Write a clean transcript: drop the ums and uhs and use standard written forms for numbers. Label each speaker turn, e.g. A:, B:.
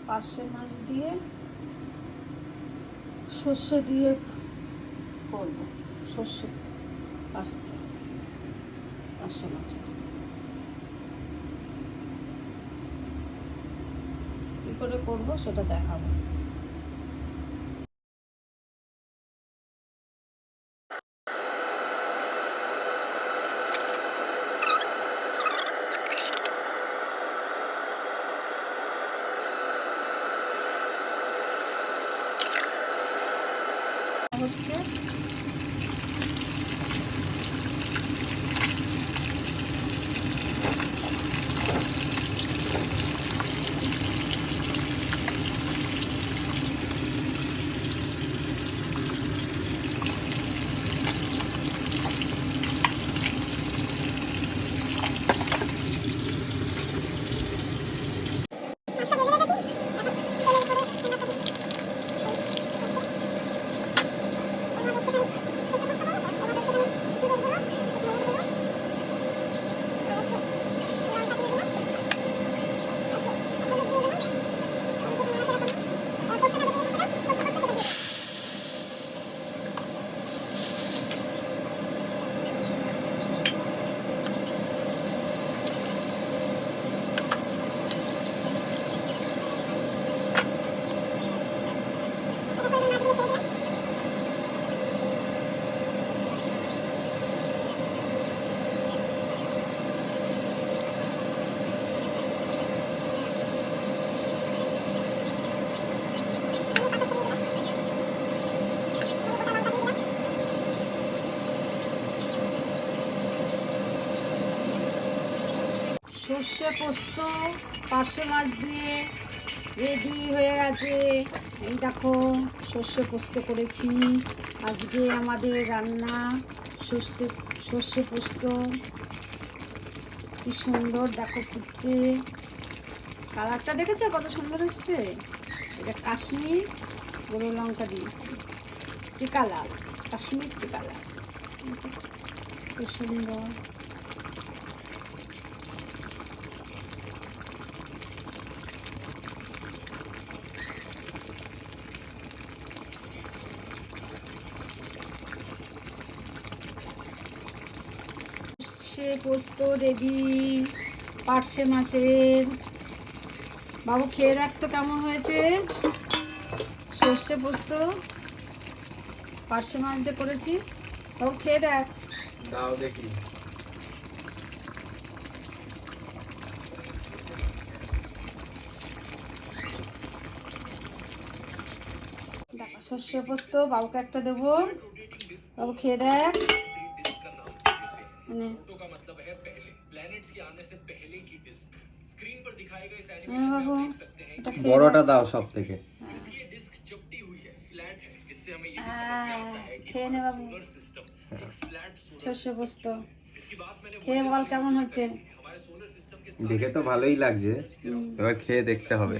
A: পার্শে মাছ দিয়ে সর্ষে দিয়ে করব, সর্ষে পাস্তা পার্শে মাছের। কী করে করবো সেটা দেখাবো। হচ্ছে সর্ষে পোস্ত পার্শে মাছ দিয়ে রেডি হয়ে গেছে। এই দেখো সর্ষে পোস্ত করেছি আজকে। আমাদের রান্না সর্ষে পোস্ত। কি সুন্দর দেখো ফুটছে, কালারটা দেখেছো কত সুন্দর এসছে। এটা কাশ্মীর গুঁড়ো লঙ্কা দিয়েছি, টিকা লাল, কাশ্মীর টিকা লাল, খুব সুন্দর। সর্ষে পোস্ত রেডি পার্শে মাছের। বাবু খেয়ে দেখ তো কেমন হয়েছে। সর্ষে পোস্ত পার্শে মাছ দিয়ে করেছি, বাবু খেয়ে দেখ।
B: দাও দেখি।
A: দেখো সর্ষে পোস্ত বাবুকে একটা দেবো, বাবু খেয়ে দেখ। মানে বাবু
B: বড়টা দাও সব থেকে।
A: খেয়ে নে বাবু সর্ষে পোস্ত। খেয়ে বল কেমন হয়েছে।
B: দেখে তো ভালোই লাগছে, এবার খেয়ে দেখতে হবে।